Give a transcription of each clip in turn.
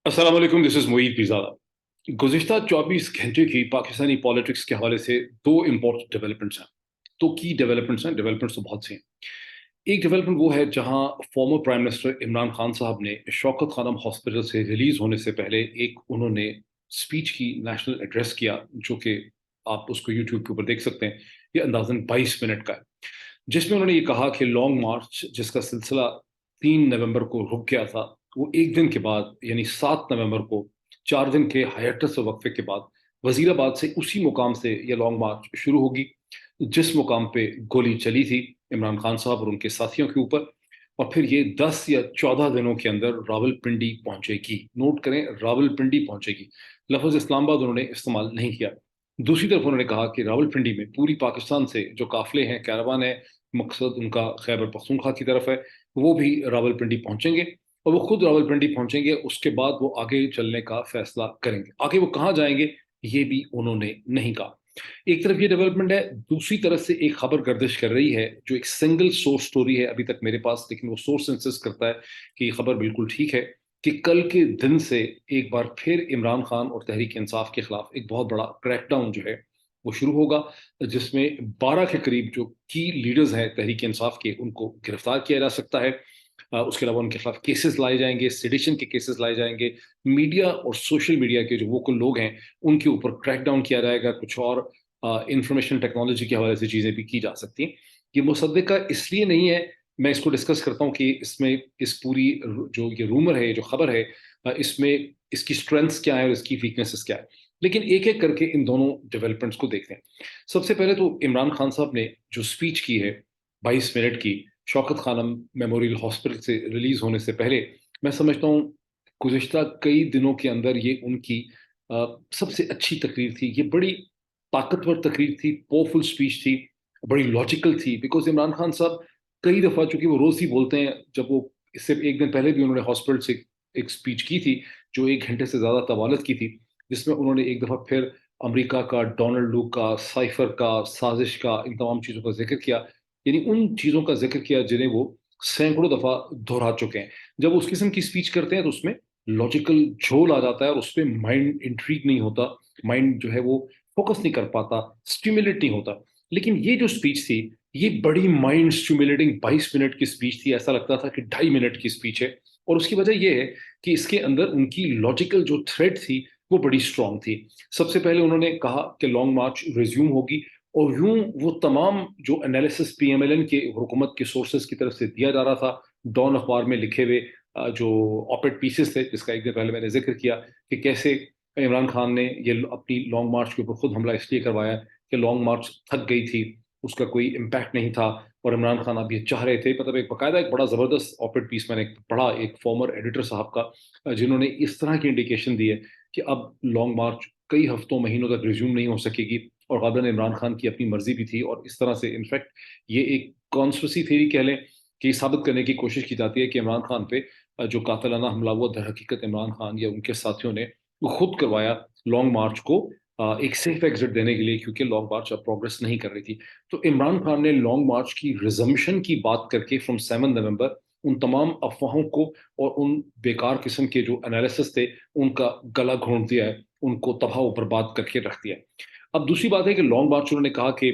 अस्सलाम वालेकुम, this is Moid Pirzada. गुज़िश्ता 24 घंटे की पाकिस्तानी पॉलिटिक्स के हवाले से दो इम्पोर्टेंट डेवलपमेंट्स हैं। तो की डेवलपमेंट्स हैं, डेवलपमेंट्स तो बहुत से हैं। एक डेवलपमेंट वो है जहां former prime minister Imran Khan साहब ने शौकत खानम हॉस्पिटल से रिलीज होने से पहले एक उन्होंने स्पीच की, नेशनल एड्रेस किया, जो कि आप उसको यूट्यूब के ऊपर देख सकते हैं। ये अंदाजन 22 मिनट का है, जिसमें उन्होंने ये कहा कि लॉन्ग मार्च जिसका सिलसिला 3 नवंबर को रुक गया था, वो एक दिन के बाद यानी 7 नवंबर को 4 दिन के हायटस वक्फे के बाद वजीराबाद से उसी मुकाम से यह लॉन्ग मार्च शुरू होगी जिस मुकाम पे गोली चली थी इमरान खान साहब और उनके साथियों के ऊपर। और फिर ये 10 या 14 दिनों के अंदर रावलपिंडी पहुंचेगी। नोट करें, रावलपिंडी पहुंचेगी। लफ्ज इस्लामाबाद उन्होंने इस्तेमाल नहीं किया। दूसरी तरफ उन्होंने कहा कि रावलपिंडी में पूरी पाकिस्तान से जो काफिले हैं, कैरावान है, मकसद उनका खैबर पख्तूनख्वा की तरफ है, वो भी रावलपिंडी पहुंचेंगे। और वो खुद रावलपिंडी पहुंचेंगे, उसके बाद वो आगे चलने का फैसला करेंगे। आगे वो कहाँ जाएंगे ये भी उन्होंने नहीं कहा। एक तरफ ये डेवलपमेंट है, दूसरी तरफ से एक खबर गर्दिश कर रही है जो एक सिंगल सोर्स स्टोरी है अभी तक मेरे पास, लेकिन वो सोर्स इंसिस्ट करता है कि ये खबर बिल्कुल ठीक है कि कल के दिन से एक बार फिर इमरान खान और तहरीक इंसाफ के खिलाफ एक बहुत बड़ा क्रैकडाउन जो है वो शुरू होगा, जिसमें 12 के करीब जो की लीडर्स हैं तहरीक इंसाफ के, उनको गिरफ्तार किया जा सकता है। उसके अलावा उनके खिलाफ केसेस लाए जाएंगे, सेडिशन के केसेस लाए जाएंगे। मीडिया और सोशल मीडिया के जो वोकल लोग हैं उनके ऊपर क्रैकडाउन किया जाएगा। कुछ और इंफॉर्मेशन टेक्नोलॉजी के हवाले से चीजें भी की जा सकती हैं। ये मुसद्दिका इसलिए नहीं है, मैं इसको डिस्कस करता हूँ कि इसमें इस पूरी जो ये रूमर है, जो खबर है, इसमें इसकी स्ट्रेंथ्स क्या है और इसकी वीकनेसेस क्या है। लेकिन एक एक करके इन दोनों डेवलपमेंट्स को देखते हैं। सबसे पहले तो इमरान खान साहब ने जो स्पीच की है 22 मिनट की, शौकत खानम मेमोरियल हॉस्पिटल से रिलीज होने से पहले, मैं समझता हूँ गुज़िश्ता कई दिनों के अंदर ये उनकी सबसे अच्छी तकरीर थी। ये बड़ी ताकतवर तकरीर थी, पावरफुल स्पीच थी, बड़ी लॉजिकल थी। बिकॉज इमरान खान साहब कई दफा, चूंकि वो रोज ही बोलते हैं, जब वो इससे एक दिन पहले भी उन्होंने हॉस्पिटल से एक स्पीच की थी जो 1 घंटे से ज्यादा तवालत की थी, जिसमें उन्होंने एक दफा फिर अमेरिका का, डोनाल्ड लू का, साइफर का, साजिश का, इन तमाम चीजों का जिक्र किया। यानी उन चीजों का जिक्र किया जिन्हें वो सैकड़ों दफा दोहरा चुके हैं। जब वो उस किस्म की स्पीच करते हैं तो उसमें लॉजिकल झोल आ जाता है और उसपे माइंड इंट्रीग नहीं होता, माइंड जो है वो फोकस नहीं कर पाता, स्टिमुलेट नहीं होता। लेकिन ये जो स्पीच थी, ये बड़ी माइंड स्टिमुलेटिंग 22 मिनट की स्पीच थी। ऐसा लगता था कि 2.5 मिनट की स्पीच है। और उसकी वजह यह है कि इसके अंदर उनकी लॉजिकल जो थ्रेड थी वो बड़ी स्ट्रांग थी। सबसे पहले उन्होंने कहा कि लॉन्ग मार्च रिज्यूम होगी, और यूं वो तमाम जो एनालिसिस पीएमएलएन के हुकूमत के सोर्सेज की तरफ से दिया जा रहा था, डॉन अखबार में लिखे हुए जो ऑपेड पीसेस थे, जिसका एक दिन पहले मैंने जिक्र किया कि कैसे इमरान खान ने ये अपनी लॉन्ग मार्च के ऊपर खुद हमला इसलिए करवाया कि लॉन्ग मार्च थक गई थी, उसका कोई इम्पैक्ट नहीं था। और इमरान खान अब ये चाह रहे थे, मतलब एक बाकायदा एक बड़ा जबरदस्त ऑपेड पीस मैंने पढ़ा एक फॉर्मर एडिटर साहब का, जिन्होंने इस तरह की इंडिकेशन दी है कि अब लॉन्ग मार्च कई हफ्तों महीनों तक रिज्यूम नहीं हो सकेगी। और गालिबन इमरान खान की अपनी मर्जी भी थी, और इस तरह से इनफैक्ट ये एक कॉन्स्पिरेसी थ्योरी कह लें कि साबित करने की कोशिश की जाती है कि इमरान खान पे जो कातलाना हमला हुआ, दर हकीकत इमरान खान या उनके साथियों ने वो खुद करवाया लॉन्ग मार्च को एक सेफ एग्जिट देने के लिए, क्योंकि लॉन्ग मार्च अब प्रोग्रेस नहीं कर रही थी। तो इमरान खान ने लॉन्ग मार्च की रिजम्पशन की बात करके फ्रॉम 7 नवंबर उन तमाम अफवाहों को और उन बेकार किस्म के जो एनालिसिस थे उनका गला घोंट दिया है, उनको तबाह और बर्बाद करके रख दिया है। अब दूसरी बात है कि लॉन्ग मार्च उन्होंने कहा कि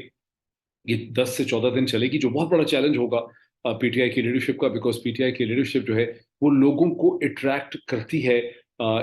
ये 10 से 14 दिन चलेगी, जो बहुत बड़ा चैलेंज होगा पीटीआई की लीडरशिप का। बिकॉज पीटीआई की लीडरशिप जो है वो लोगों को अट्रैक्ट करती है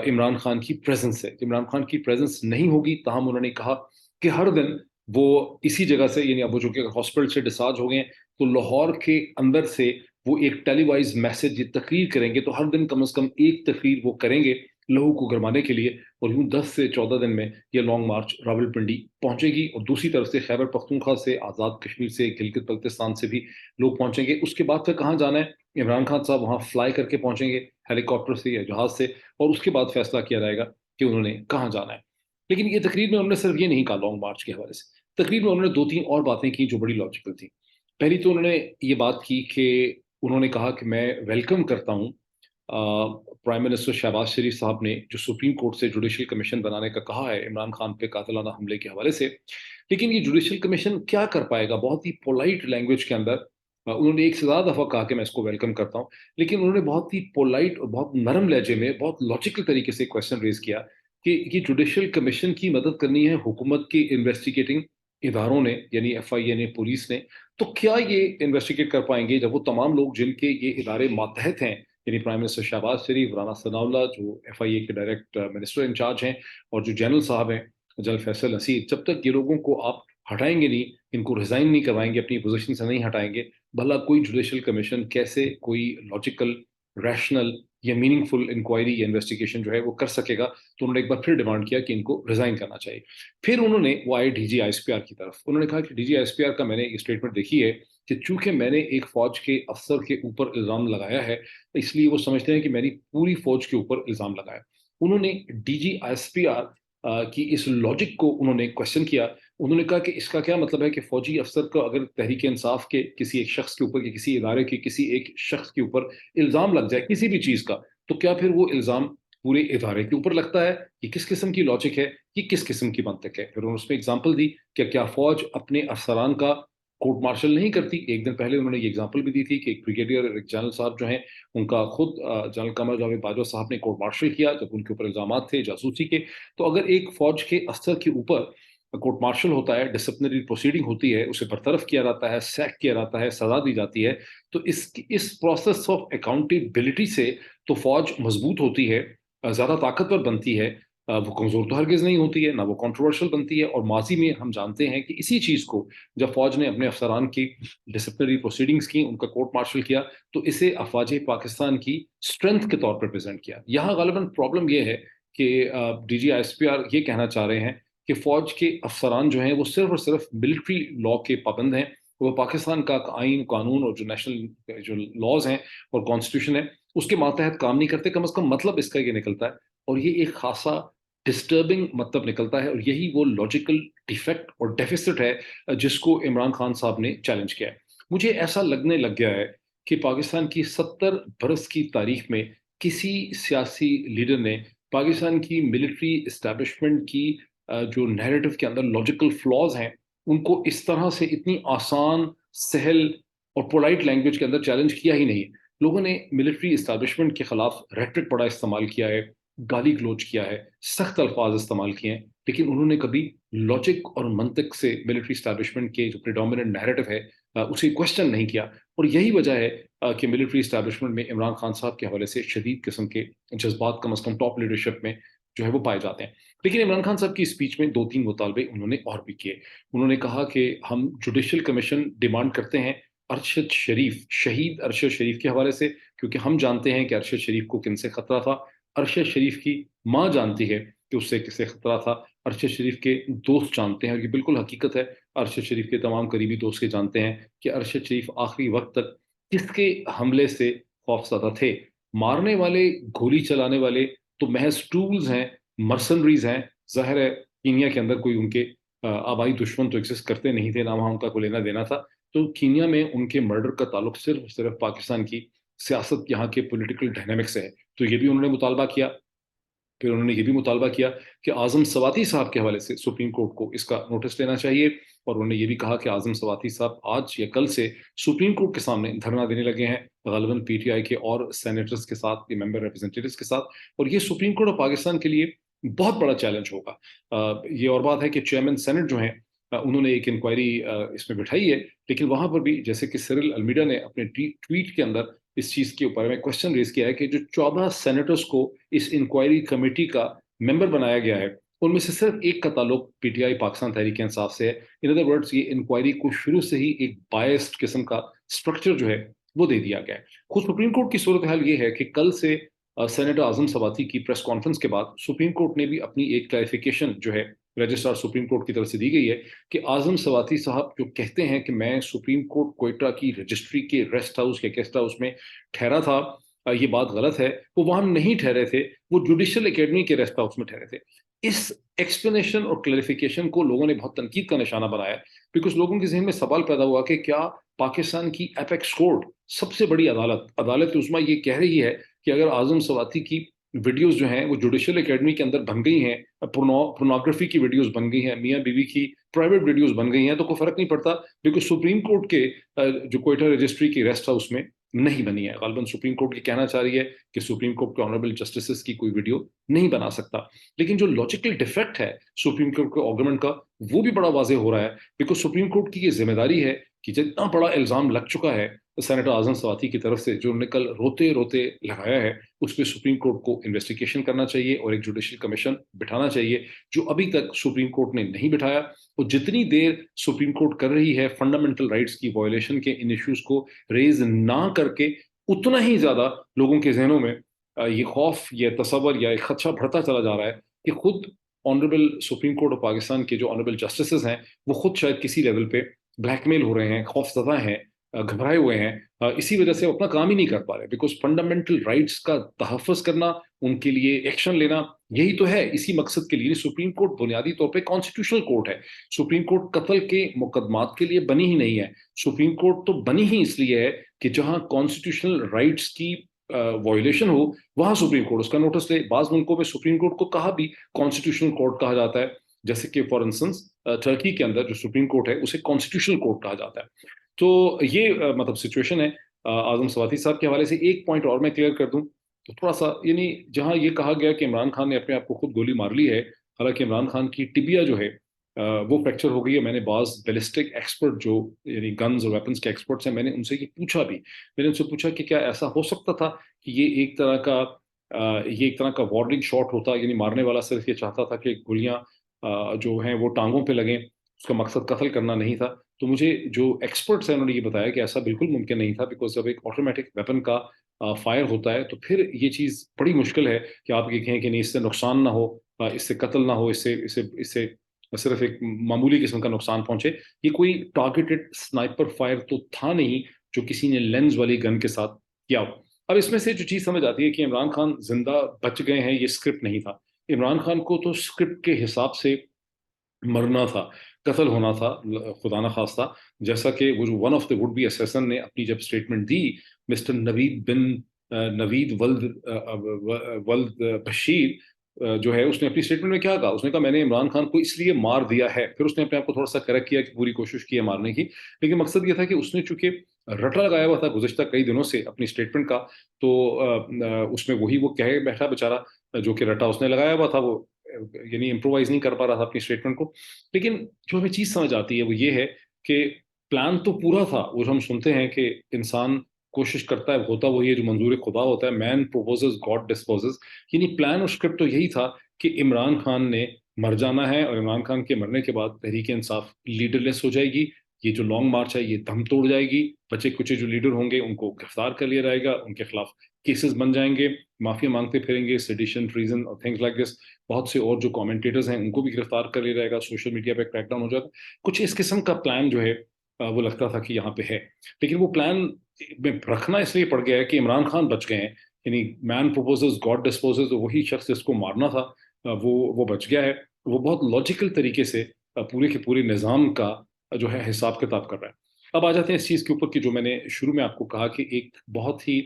इमरान खान की प्रेजेंस से। इमरान खान की प्रेजेंस नहीं होगी, ताहम उन्होंने कहा कि हर दिन वो इसी जगह से, यानी अब वो जो कि हॉस्पिटल से डिस्चार्ज हो गए हैं, तो लाहौर के अंदर से वो एक टेलीवाइज मैसेज, ये तकरीर करेंगे। तो हर दिन कम से कम एक तकरीर वो करेंगे लोगों को गरमाने के लिए। और यूं 10 से 14 दिन में ये लॉन्ग मार्च रावलपिंडी पहुंचेगी। और दूसरी तरफ से खैबर पख्तूनख्वा से, आज़ाद कश्मीर से, गिलगित बल्तिस्तान से भी लोग पहुंचेंगे। उसके बाद फिर कहाँ जाना है, इमरान खान साहब वहां फ्लाई करके पहुंचेंगे, हेलीकॉप्टर से या जहाज से। और उसके बाद फैसला किया जाएगा कि उन्होंने कहाँ जाना है। लेकिन ये तकरीर में उन्होंने सिर्फ ये नहीं कहा लॉन्ग मार्च के हवाले से, तकरीर में उन्होंने दो तीन और बातें की जो बड़ी लॉजिकल थी। पहली तो उन्होंने ये बात की कि उन्होंने कहा कि मैं वेलकम करता हूँ प्राइम मिनिस्टर शहबाज शरीफ साहब ने जो सुप्रीम कोर्ट से जुडिशियल कमीशन बनाने का कहा है इमरान खान पे कातिलाना हमले के हवाले से। लेकिन ये जुडिशियल कमीशन क्या कर पाएगा? बहुत ही पोलाइट लैंग्वेज के अंदर उन्होंने एक से ज़्यादा दफ़ा कहा कि मैं इसको वेलकम करता हूँ, लेकिन उन्होंने बहुत ही पोलाइट और बहुत नरम लहजे में, बहुत लॉजिकल तरीके से क्वेश्चन रेज़ किया कि जुडिशियल कमीशन की मदद करनी है हुकूमत के इन्वेस्टिगेटिंग इदारों ने, यानी एफआईए ने, पुलिस ने, तो क्या ये इन्वेस्टिगेट कर पाएँगे जब वो तमाम लोग जिनके ये इदारे मातहत हैं, यानी प्राइम मिनिस्टर शहबाज शरीफ, राना सनाउल्लाह जो एफआईए के डायरेक्ट मिनिस्टर इंचार्ज हैं, और जो जनरल साहब हैं, जनरल फैसल नसीर, जब तक ये लोगों को आप हटाएँगे नहीं, इनको रिज़ाइन नहीं करवाएँगे, अपनी पोज़ीशन से नहीं हटाएँगे, भला कोई जुडिशियल कमीशन कैसे कोई लॉजिकल, रैशनल या मीनिंगफुल इंक्वायरी या इन्वेस्टिगेशन जो है वो कर सकेगा? तो उन्होंने एक बार फिर डिमांड किया कि इनको रिज़ाइन करना चाहिए। फिर उन्होंने वो आए डीजी आईएसपीआर की तरफ। उन्होंने कहा कि डीजी आईएसपीआर का मैंने ये स्टेटमेंट देखी है कि चूँकि मैंने एक फ़ौज के अफ़सर के ऊपर इल्ज़ाम लगाया है, इसलिए वो समझते हैं कि मेरी पूरी फ़ौज के ऊपर इल्ज़ाम लगाया। उन्होंने डीजी आईएसपीआर की इस लॉजिक को उन्होंने क्वेश्चन किया। उन्होंने कहा कि इसका क्या मतलब है कि फ़ौजी अफ़सर को अगर तहरीक-ए-इंसाफ़ के किसी एक शख़्स के ऊपर या किसी इदारे के किसी एक शख़्स के ऊपर इल्ज़ाम लग जाए किसी भी चीज़ का, तो क्या फिर वो इल्ज़ाम पूरे इदारे के ऊपर लगता है? ये किस किस्म की लॉजिक है? ये किस किस्म की मंतिक है? फिर उन्होंने उसमें एग्ज़ाम्पल दी कि क्या फ़ौज अपने अफ़सरान का कोर्ट मार्शल नहीं करती? एक दिन पहले उन्होंने ये एग्ज़ाम्पल भी दी थी कि एक ब्रिगेडियर एक जनरल साहब जो हैं, उनका खुद जनरल कमर जावेद बाजवा साहब ने कोर्ट मार्शल किया जब उनके ऊपर इल्ज़ामात थे जासूसी के। तो अगर एक फ़ौज के अफ़सर के ऊपर कोर्ट मार्शल होता है, डिसिप्लिनरी प्रोसीडिंग होती है, उसे बरतरफ किया जाता है, सैक किया जाता है, सज़ा दी जाती है, तो इस प्रोसेस ऑफ अकाउंटेबिलिटी से तो फ़ौज मज़बूत होती है, ज़्यादा ताकतवर बनती है, वो कमज़ोर तो हरगिज़ नहीं होती है, ना वो कंट्रोवर्शियल बनती है। और माज़ी में हम जानते हैं कि इसी चीज़ को जब फ़ौज ने अपने अफ़सरान की डिसिप्लिनरी प्रोसीडिंग्स की, उनका कोर्ट मार्शल किया, तो इसे अफ़वाज पाकिस्तान की स्ट्रेंथ के तौर पर प्रेज़ेंट किया। यहाँ ग़ालिबन प्रॉब्लम ये है कि डीजी आईएसपीआर ये कहना चाह रहे हैं कि फ़ौज के अफ़सरान जो हैं, वो सिर्फ़ और सिर्फ़ मिलिट्री लॉ के पाबंद हैं। वो पाकिस्तान का आईन, कानून और जो नेशनल जो लॉज़ हैं और कॉन्स्टिट्यूशन है, उसके मातहत काम नहीं करते। कम से कम मतलब इसका ये निकलता है, और ये एक ख़ासा डिस्टर्बिंग मतलब निकलता है, और यही वो लॉजिकल डिफेक्ट और डेफ़िसिट है जिसको इमरान खान साहब ने चैलेंज किया है। मुझे ऐसा लगने लग गया है कि पाकिस्तान की 70 बरस की तारीख़ में किसी सियासी लीडर ने पाकिस्तान की मिलिट्री एस्टेब्लिशमेंट की जो नैरेटिव के अंदर लॉजिकल फ्लॉज़ हैं, उनको इस तरह से इतनी आसान, सहल और पोलाइट लैंग्वेज के अंदर चैलेंज किया ही नहीं है। लोगों ने मिलिट्री एस्टेब्लिशमेंट के खिलाफ रेटरिक बड़ा इस्तेमाल किया है, गाली-गलौच किया है, सख्त अल्फाज इस्तेमाल किए हैं, लेकिन उन्होंने कभी लॉजिक और मंतिक से मिलिट्री एस्टेब्लिशमेंट के जो प्रिडोमिनेंट नैरेटिव है उसे क्वेश्चन नहीं किया। और यही वजह है कि मिलिट्री एस्टेब्लिशमेंट में इमरान खान साहब के हवाले से शदीद किस्म के जज़्बात कम से कम टॉप लीडरशिप में जो है वो पाए जाते हैं। लेकिन इमरान खान साहब की स्पीच में 2-3 मुतालबे उन्होंने और भी किए। उन्होंने कहा कि हम जुडिशियल कमीशन डिमांड करते हैं अरशद शरीफ, शहीद अरशद शरीफ के हवाले से, क्योंकि हम जानते हैं कि अरशद शरीफ को किनसे खतरा था। अरशद शरीफ की माँ जानती है कि उससे किससे खतरा था। अरशद शरीफ के दोस्त जानते हैं, और ये बिल्कुल हकीकत है, अरशद शरीफ के तमाम करीबी दोस्त ये जानते हैं कि अरशद शरीफ आखिरी वक़्त तक किसके हमले से खौफ़ज़दा थे। मारने वाले, गोली चलाने वाले तो महज़ टूल्स हैं, मर्सनरीज़ हैं। ज़ाहिर है कीनिया के अंदर कोई उनके आबाई दुश्मन तो एक्ज़िस्ट करते नहीं थे, ना वहाँ उनका कोई लेना-देना था। तो कीनिया में उनके मर्डर का ताल्लुक सिर्फ़ और सिर्फ़ पाकिस्तान की सियासत, यहाँ के पॉलिटिकल डायनामिक्स से है। तो ये भी उन्होंने मुतालबा किया। फिर उन्होंने ये भी मुतालबा किया कि आज़म सवाती साहब के हवाले से सुप्रीम कोर्ट को इसका नोटिस लेना चाहिए, और उन्होंने ये भी कहा कि आज़म सवाती साहब आज या कल से सुप्रीम कोर्ट के सामने धरना देने लगे हैं, ग़ालिबन पीटीआई के और सेनेटर्स के साथ, ये मेंबर रिप्रेजेंटेटिव्स के साथ, और ये सुप्रीम कोर्ट ऑफ पाकिस्तान के लिए बहुत बड़ा चैलेंज होगा। ये और बात है कि चेयरमैन सेनेट जो हैं, उन्होंने एक इंक्वायरी इसमें बिठाई है, लेकिन वहाँ पर भी जैसे कि सिरिल अल्मीडा ने अपने ट्वीट के अंदर इस चीज़ के ऊपर में क्वेश्चन रेज़ किया है कि जो 14 सेनेटर्स को इस इंक्वायरी कमेटी का मेंबर बनाया गया है, उनमें से सिर्फ एक का ताल्लुक पीटीआई पाकिस्तान तहरीक-ए-इंसाफ से है। इन अदर वर्ड्स, ये इंक्वायरी को शुरू से ही एक बायस्ड किस्म का स्ट्रक्चर जो है, वो दे दिया गया है। खुद सुप्रीम कोर्ट की सूरत हाल ये है कि कल से सेनेटर आज़म सवाती की प्रेस कॉन्फ्रेंस के बाद सुप्रीम कोर्ट ने भी अपनी एक क्लैरिफिकेशन जो है रजिस्ट्रार सुप्रीम कोर्ट की तरफ से दी गई है कि आज़म सवाती साहब जो कहते हैं कि मैं सुप्रीम कोर्ट क्वेटा की रजिस्ट्री के रेस्ट हाउस या गेस्ट हाउस में ठहरा था, ये बात गलत है। वो वहाँ नहीं ठहरे थे, वो जुडिशियल एकेडमी के रेस्ट हाउस में ठहरे थे। इस एक्सप्लेनेशन और क्लैरिफिकेशन को लोगों ने बहुत तनकीद का निशाना बनाया, बिकॉज़ लोगों के ज़हन में सवाल पैदा हुआ कि क्या पाकिस्तान की एपेक्स कोर्ट, सबसे बड़ी अदालत, अदालत उज़्मा, ये कह रही है कि अगर आज़म सवाती की वीडियोस जो हैं वो जुडिशियल एकेडमी के अंदर बन गई हैं, पोर्नोग्राफी की वीडियोस बन गई हैं, मियाँ बीवी की प्राइवेट वीडियोस बन गई हैं, तो कोई फर्क नहीं पड़ता, बिकॉज सुप्रीम कोर्ट के जो क्वेटा रजिस्ट्री की रेस्ट हाउस में नहीं बनी है। गालबन सुप्रीम कोर्ट ये कहना चाह रही है कि सुप्रीम कोर्ट के ऑनरेबल जस्टिस की कोई वीडियो नहीं बना सकता। लेकिन जो लॉजिकल डिफेक्ट है सुप्रीम कोर्ट के आर्गुमेंट का, वो भी बड़ा वाजे हो रहा है, बिकॉज सुप्रीम कोर्ट की ये जिम्मेदारी है कि जितना बड़ा इल्जाम लग चुका है सेनेटर आजम सवाती की तरफ से, जो उन्होंने कल रोते रोते लगाया है, उस पर सुप्रीम कोर्ट को इन्वेस्टिगेशन करना चाहिए और एक जुडिशियल कमीशन बिठाना चाहिए, जो अभी तक सुप्रीम कोर्ट ने नहीं बिठाया। और जितनी देर सुप्रीम कोर्ट कर रही है फंडामेंटल राइट्स की वायलेशन के इन इश्यूज को रेज ना करके, उतना ही ज्यादा लोगों के जहनों में ये खौफ, ये तसव्वुर या एक खदशा बढ़ता चला जा रहा है कि खुद honourable supreme court of Pakistan के जो ऑनरेबल जस्टिस हैं, वो खुद शायद किसी लेवल पे ब्लैकमेल हो रहे हैं, खौफजदा हैं, घबराए हुए हैं, इसी वजह से वो अपना काम ही नहीं कर पा रहे, बिकॉज फंडामेंटल राइट्स का तहफ़्फ़ुज़ करना, उनके लिए एक्शन लेना, यही तो है। इसी मकसद के लिए सुप्रीम कोर्ट बुनियादी तौर पे कॉन्स्टिट्यूशनल कोर्ट है। सुप्रीम कोर्ट कत्ल के मुकदमात के लिए बनी ही नहीं है। सुप्रीम कोर्ट तो बनी ही इसलिए है कि जहां कॉन्स्टिट्यूशनल राइट्स की वायोलेशन हो, वहां सुप्रीम कोर्ट उसका नोटिस ले। बाज़ मुल्कों में सुप्रीम कोर्ट को कहा भी कॉन्स्टिट्यूशनल कोर्ट कहा जाता है, जैसे कि फॉर इंस्टेंस टर्की के अंदर जो सुप्रीम कोर्ट है उसे कॉन्स्टिट्यूशनल कोर्ट कहा जाता है। तो ये मतलब सिचुएशन है। आजम सवाती साहब के हवाले से एक पॉइंट और मैं क्लियर कर दूं, तो थोड़ा सा, यानी जहां ये कहा गया कि इमरान खान ने अपने आप को खुद गोली मार ली है, हालांकि इमरान खान की टिबिया जो है वो फ्रैक्चर हो गई है। मैंने बाज बैलिस्टिक एक्सपर्ट जो यानी गन्स और वेपन्स के एक्सपर्ट्स हैं, मैंने उनसे ये पूछा भी। मैंने उनसे पूछा कि क्या ऐसा हो सकता था कि ये एक तरह का वार्निंग शॉट होता, यानी मारने वाला सिर्फ ये चाहता था कि गोलियां जो हैं वो टांगों पे लगें, उसका मकसद कत्ल करना नहीं था। तो मुझे जो एक्सपर्ट्स हैं उन्होंने ये बताया कि ऐसा बिल्कुल मुमकिन नहीं था, बिकॉज जब एक ऑटोमेटिक वेपन का फायर होता है तो फिर ये चीज़ बड़ी मुश्किल है कि आप ये कहें कि नहीं इससे नुकसान ना हो, इससे कत्ल ना हो, इससे इससे इससे सिर्फ एक मामूली किस्म का नुकसान पहुंचे। ये कोई टारगेटेड स्नाइपर फायर तो था नहीं जो किसी ने लेंस वाली गन के साथ किया हो। अब इसमें से जो चीज़ समझ आती है कि इमरान खान जिंदा बच गए हैं, ये स्क्रिप्ट नहीं था। इमरान खान को तो स्क्रिप्ट के हिसाब से मरना था, कत्ल होना था, खुदा ना खास्ता। जैसा कि वो जो one of the would be assassin ने अपनी जब स्टेटमेंट दी, मिस्टर नवीद बिन नवीद वल्द वल्द बशीर जो है, उसने अपनी स्टेटमेंट में क्या कहा? उसने कहा मैंने इमरान खान को इसलिए मार दिया है। फिर उसने अपने आप को थोड़ा सा करेक्ट किया कि पूरी कोशिश की है मारने की, लेकिन मकसद ये था कि उसने चूंकि रटा लगाया हुआ था गुज़िश्ता कई दिनों से अपनी स्टेटमेंट का, तो उसमें वही वो कह बैठा बेचारा, जो कि रटा उसने लगाया हुआ था, वो यानी इम्प्रोवाइज नहीं कर पा रहा था अपनी स्टेटमेंट को। लेकिन जो हमें चीज समझ आती है वो ये है कि प्लान तो पूरा था। वो जो हम सुनते हैं कि इंसान कोशिश करता है, होता वही है जो मंजूर खुदा होता है, मैन प्रोपोजेस गॉड डिस्पोजेस। यानी प्लान और स्क्रिप्ट तो यही था कि इमरान खान ने मर जाना है, और इमरान खान के मरने के बाद तहरीक इंसाफ लीडरलेस हो जाएगी। ये जो लॉन्ग मार्च है ये दम तोड़ जाएगी। बचे कुचे जो लीडर होंगे उनको गिरफ्तार कर लिया जाएगा, उनके खिलाफ केसेस बन जाएंगे, माफिया मांगते फिरेंगे, सेडिशन, ट्रीजन और थिंग्स लाइक दिस। बहुत से और जो कमेंटेटर्स हैं उनको भी गिरफ्तार कर लिया जाएगा, सोशल मीडिया पे क्रैकडाउन हो जाएगा। कुछ इस किस्म का प्लान जो है वो लगता था कि यहाँ पे है। लेकिन वो प्लान में रखना इसलिए पड़ गया है कि इमरान खान बच गए हैं, यानी मैन प्रोपोजेस गॉड डिस्पोजेस, तो वही शख्स जिसको मारना था वो बच गया है। वो बहुत लॉजिकल तरीके से पूरे के पूरे निज़ाम का जो है हिसाब किताब कर रहा है। अब आ जाते हैं इस चीज़ के ऊपर कि जो मैंने शुरू में आपको कहा कि एक बहुत ही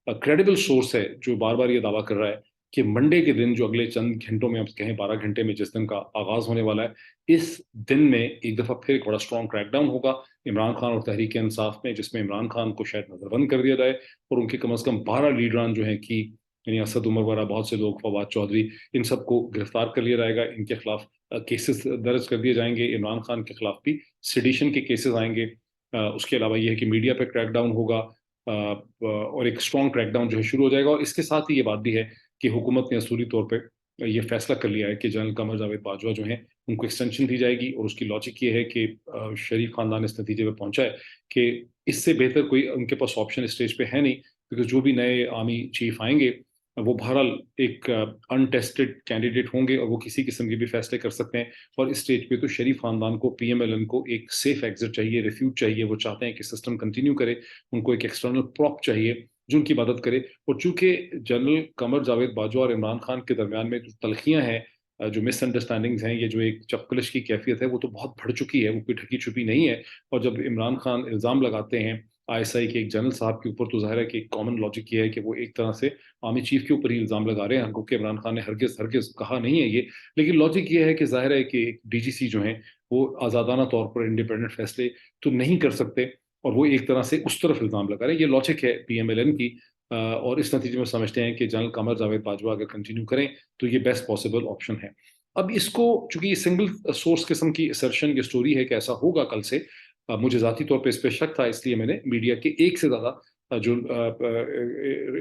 क्रेडिबल सोर्स है जो बार बार ये दावा कर रहा है कि मंडे के दिन, जो अगले चंद घंटों में, आप कहें 12 घंटे में, जिस दिन का आगाज होने वाला है, इस दिन में एक दफा फिर एक बड़ा स्ट्रॉन्ग क्रैकडाउन होगा इमरान खान और तहरीक इंसाफ में, जिसमें इमरान खान को शायद नजरबंद कर दिया जाए और उनके कम अज कम 12 लीडरान जो हैं कि यानी असद उमर वगैरह, बहुत से लोग, फवाद चौधरी, इन सबको गिरफ्तार कर लिया जाएगा। इनके खिलाफ केसेस दर्ज कर दिए जाएंगे। इमरान खान के खिलाफ भी सिडिशन के केसेस आएंगे। उसके अलावा यह है कि मीडिया पे क्रैकडाउन होगा, और एक स्ट्रॉन्ग क्रैकडाउन जो है शुरू हो जाएगा। और इसके साथ ही ये बात भी है कि हुकूमत ने असूली तौर पर यह फैसला कर लिया है कि जनरल कमर जावेद बाजवा जो हैं उनको एक्सटेंशन दी जाएगी। और उसकी लॉजिक ये है कि शरीफ खानदान इस नतीजे पर पहुंचा है कि इससे बेहतर कोई उनके पास ऑप्शन इस स्टेज पे है नहीं, क्योंकि जो भी नए आर्मी चीफ आएंगे वो बहरहाल एक अनटेस्टेड कैंडिडेट होंगे और वो किसी किस्म के भी फैसले कर सकते हैं। और इस स्टेज पे तो शरीफ खानदान को, पीएमएलएन को एक सेफ एग्जिट चाहिए, रिफ्यूज चाहिए। वो चाहते हैं कि सिस्टम कंटिन्यू करे, उनको एक एक्सटर्नल प्रॉप चाहिए जो उनकी मदद करे। और चूंकि जनरल कमर जावेद बाजवा और इमरान खान के दरमियान में जो तलखियां हैं, जो मिसअंडरस्टैंडिंग्स हैं, ये जो एक चपकलिश की कैफियत है, वो तो बहुत बढ़ चुकी है, वो कोई ढकी छुपी नहीं है। और जब इमरान खान इल्ज़ाम लगाते हैं आईएसआई के एक जनरल साहब के ऊपर, तो ज़ाहिर है कि कॉमन लॉजिक ये है कि वो एक तरह से आर्मी चीफ के ऊपर ही इल्ज़ाम लगा रहे हैं, क्योंकि इमरान खान ने हरगिज़ हरगिज़ कहा नहीं है ये। लेकिन लॉजिक ये है कि ज़ाहिर है कि एक डीजीसी जो हैं, वो आज़ादाना तौर पर इंडिपेंडेंट फैसले तो नहीं कर सकते, और वो एक तरह से उस तरफ इल्ज़ाम लगा रहे हैं। ये लॉजिक है पीएमएलएन की, और इस नतीजे में समझते हैं कि जनरल कमर जावेद बाजवा अगर कंटिन्यू करें, तो ये बेस्ट पॉसिबल ऑप्शन है। अब इसको, चूंकि ये सिंगल सोर्स किस्म की असर्शन की स्टोरी है कि ऐसा होगा कल से, मुझे ज़ाती तौर पे इस पे शक था, इसलिए मैंने मीडिया के एक से ज़्यादा जो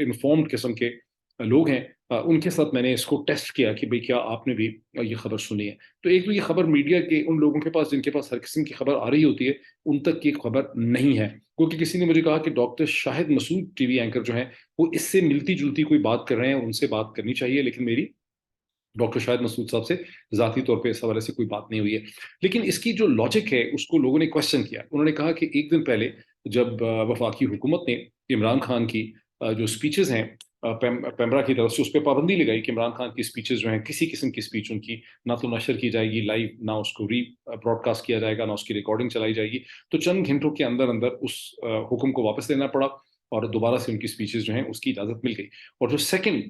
इन्फॉर्म्ड किस्म के लोग हैं, उनके साथ मैंने इसको टेस्ट किया कि भाई क्या आपने भी ये खबर सुनी है। तो एक तो ये खबर मीडिया के उन लोगों के पास जिनके पास हर किस्म की खबर आ रही होती है, उन तक की खबर नहीं है, क्योंकि किसी ने मुझे कहा कि doctor Shahid Masood TV anchor जो हैं, वो इससे मिलती-जुलती कोई बात कर रहे हैं, उनसे बात करनी चाहिए, लेकिन मेरी डॉक्टर शाहिद मसूद साहब से ज़ाती तौर पे इस हवाले से कोई बात नहीं हुई है। लेकिन इसकी जो लॉजिक है, उसको लोगों ने क्वेश्चन किया। उन्होंने कहा कि एक दिन पहले जब वफाकी हुकूमत ने इमरान खान की जो स्पीचेज़ हैं, पेमरा की तरफ से उस पे पाबंदी लगाई कि इमरान खान की स्पीचेज़ जो हैं, किसी किस्म की स्पीच उनकी ना तो नशर की जाएगी लाइव, ना उसको ब्रॉडकास्ट किया जाएगा, ना उसकी रिकॉर्डिंग चलाई जाएगी। तो चंद घंटों के अंदर-अंदर उस हुक्म को वापस लेना पड़ा, और दोबारा से उनकी स्पीचेज़ जो हैं, उसकी इजाज़त मिल गई। और जो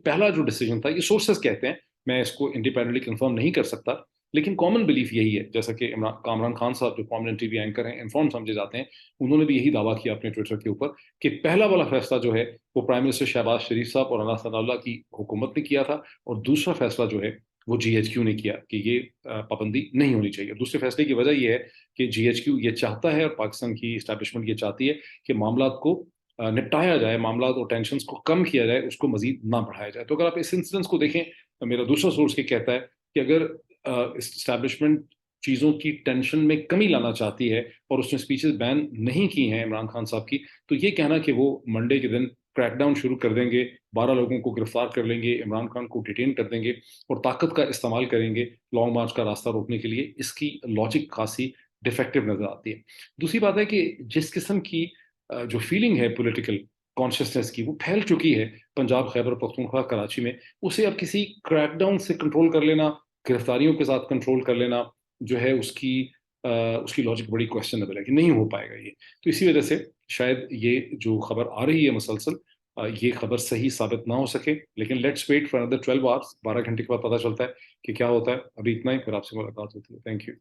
पहला जो डिसीजन था, ये सोर्सेज़ कहते हैं, मैं इसको इंडिपेंडेंटली कंफर्म नहीं कर सकता, लेकिन कॉमन बिलीफ यही है, जैसा कि कामरान खान साहब जो प्रोमिनेंट टीवी एंकर हैं, इन्फॉर्म समझे जाते हैं, उन्होंने भी यही दावा किया अपने ट्विटर के ऊपर कि पहला वाला फैसला जो है, वो प्राइम मिनिस्टर शहबाज शरीफ साहब और अना सनाउल्लाह की हुकूमत ने किया था, और दूसरा फैसला जो है, वो जीएचक्यू ने किया कि ये पाबंदी नहीं होनी चाहिए। दूसरे फैसले की वजह ये है कि जीएचक्यू ये चाहता है, और पाकिस्तान की एस्टैब्लिशमेंट ये चाहती है कि मामलात को निपटाया जाए, मामलात और टेंशन्स को कम किया जाए, उसको मज़ीद ना बढ़ाया जाए। तो अगर आप इस इंसिडेंस को देखें, मेरा दूसरा सोर्स ये कहता है कि अगर एस्टैब्लिशमेंट चीज़ों की टेंशन में कमी लाना चाहती है, और उसने स्पीचेस बैन नहीं की हैं इमरान खान साहब की, तो ये कहना कि वो मंडे के दिन क्रैकडाउन शुरू कर देंगे, 12 लोगों को गिरफ्तार कर लेंगे, इमरान खान को डिटेन कर देंगे, और ताकत का इस्तेमाल करेंगे लॉन्ग मार्च का रास्ता रोकने के लिए, इसकी लॉजिक खासी डिफेक्टिव नजर आती है। दूसरी बात है कि जिस किस्म की जो फीलिंग है पॉलिटिकल कॉन्शियसनेस की, वो फैल चुकी है पंजाब, खैबर पख्तूनख्वा, कराची में, उसे अब किसी क्रैकडाउन से कंट्रोल कर लेना, गिरफ्तारियों के साथ कंट्रोल कर लेना, जो है उसकी लॉजिक बड़ी क्वेश्चनेबल है कि नहीं हो पाएगा ये। तो इसी वजह से शायद ये जो खबर आ रही है मुसलसल, ये खबर सही साबित ना हो सके, लेकिन let's wait for another 12 hours, 12 घंटे के बाद पता चलता है कि क्या होता है। अभी इतना ही, फिर आपसे मुलाकात होती है। Thank you.